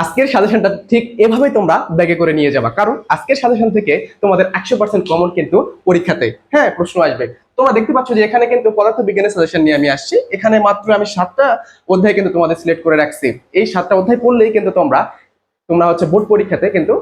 আজকের সাজেশনটা ঠিক এভাবেই তোমরা ব্যাগে করে নিয়ে যাবা, কারণ আজকের সাজেশন থেকে তোমাদের 100% কমন কিন্তু পরীক্ষাতে প্রশ্ন আসবে। তোমরা দেখতে পাচ্ছ যে এখানে কিন্তু পদার্থ বিজ্ঞানের সাজেশন নিয়ে আমি আসছি। এখানে মাত্র আমি 7টা অধ্যায় কিন্তু তোমাদের সিলেক্ট করে রাখছি। এই 7টা অধ্যায় পড়লেই কিন্তু তোমরা তোমরা হচ্ছে বোর্ড পরীক্ষাতে কিন্তু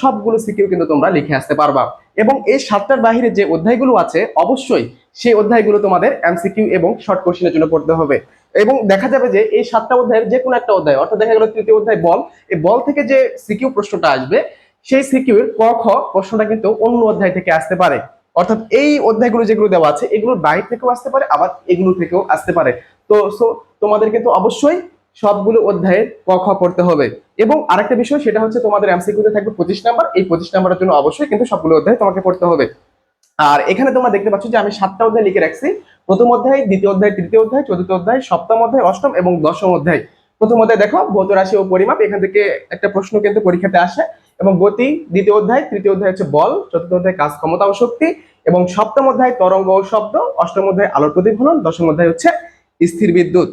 সবগুলো সিকিউ কিন্তু তোমরা লিখে আসতে পারবা। এবং এই 7টার বাহিরে যে অধ্যায়গুলো আছে অবশ্যই সেই অধ্যায়গুলো তোমাদের এমসিকিউ এবং শর্ট কোশ্চেনের জন্য পড়তে হবে। এবং দেখা যাবে যে এই 7টা অধ্যায়ের যে কোনো একটা অধ্যায়, অর্থাৎ দেখা গেল তৃতীয় অধ্যায় বল, এই বল থেকে যে সিকিউ প্রশ্নটা আসবে সেই সিকিউ এর ক খ প্রশ্নটা কিন্তু অন্য অধ্যায় থেকে আসতে পারে। অর্থাৎ এই অধ্যায়গুলো যেগুলো দেওয়া আছে এগুলোর বাইরে থেকেও আসতে পারে, আবার এগুলো থেকেও আসতে পারে। তো তোমাদের কিন্তু অবশ্যই সবগুলো অধ্যায়ের ক খ পড়তে হবে। এবং আরেকটা বিষয় সেটা হচ্ছে তোমাদের এমসিকিউতে থাকবে 25 নাম্বার। এই 25 নাম্বারের জন্য অবশ্যই কিন্তু সবগুলো অধ্যায় তোমাকে পড়তে হবে। আর এখানে তোমরা দেখতে পাচ্ছ যে আমি 7টা অধ্যায় লিখে রাখছি। প্রথম অধ্যায়, দ্বিতীয় অধ্যায়, তৃতীয় অধ্যায়, চতুর্থ অধ্যায়, সপ্তম অধ্যায়, অষ্টম এবং দশম অধ্যায়। প্রথম অধ্যায় দেখো ভৌত রাশি ও পরিমাপ, এখান থেকে একটা প্রশ্ন কিন্তু পরীক্ষাতে আসে। এবং গতি দ্বিতীয় অধ্যায়, তৃতীয় অধ্যায় হচ্ছে বল, চতুর্থ অধ্যায় কাজ ক্ষমতা ও শক্তি, এবং সপ্তম অধ্যায় তরঙ্গ ও শব্দ, অষ্টম অধ্যায় আলোর প্রতিফলন, দশম অধ্যায় হচ্ছে স্থির বিদ্যুৎ।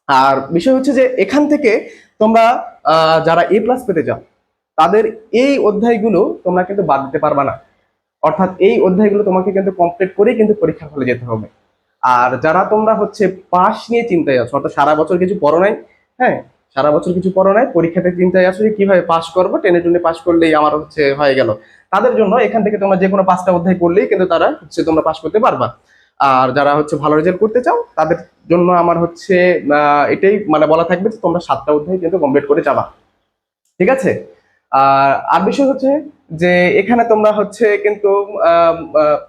আর বিষয় হচ্ছে যে এখান থেকে তোমরা যারা A+ পেতে চাও তাদের এই অধ্যায়গুলো তোমরা কিন্তু বাদ দিতে পারবা না। অর্থাৎ এই অধ্যায়গুলো তোমাকে কিন্তু কমপ্লিট করেই কিন্তু পরীক্ষার হলে যেতে হবে। আর যারা তোমরা হচ্ছে পাস নিয়ে চিন্তায় আছো, অর্থাৎ সারা বছর কিছু পড়ো নাই, হ্যাঁ সারা বছর কিছু পড়ো নাই, পরীক্ষাতে চিন্তায় আছো যে কিভাবে পাস করবো, টেনে টুনে পাস করলেই আমার হচ্ছে হয়ে গেল, তাদের জন্য এখান থেকে তোমরা যে কোনো 5টা অধ্যায় পড়লেই কিন্তু তারা হচ্ছে তোমরা পাস করতে পারবা। আর যারা হচ্ছে ভালো রেজাল্ট করতে চাও তাদের জন্য আমার হচ্ছে এটাই মানে বলা থাকবে যে তোমরা 7টা অধ্যায় কিন্তু কমপ্লিট করে যাবা। ঠিক আছে। আর বিষয় হচ্ছে যে এখানে তোমরা হচ্ছে কিন্তু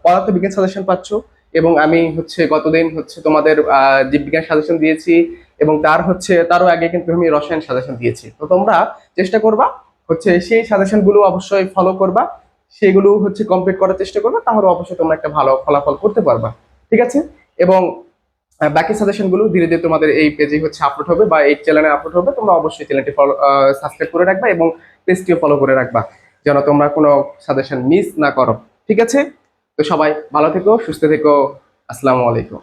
পদার্থ বিজ্ঞান সাজেশন পাচ্ছ, এবং আমি হচ্ছে গতদিন হচ্ছে তোমাদের জীববিজ্ঞান সাজেশন দিয়েছি, এবং তারও আগে কিন্তু আমি রসায়ন সাজেশন দিয়েছি। তো তোমরা চেষ্টা করবা হচ্ছে সেই সাজেশন গুলো অবশ্যই ফলো করবা, সেগুলো হচ্ছে কমপ্লিট করার চেষ্টা করবা, তাহলে অবশ্যই তোমরা একটা ভালো ফলাফল করতে পারবা। ঠিক আছে। এবং বাকি সাজেশন গুলো ধীরে ধীরে তোমাদের এই পেজে হচ্ছে আপলোড হবে বা এই চ্যানেলে আপলোড হবে। তোমরা অবশ্যই চ্যানেলটি সাবস্ক্রাইব করে রাখবা এবং পেজটিও ফলো করে রাখবা, যেন তোমরা কোনো সাজেশন মিস না করো। ঠিক আছে। তো সবাই ভালো থেকো, সুস্থ থেকো। আসসালামু আলাইকুম।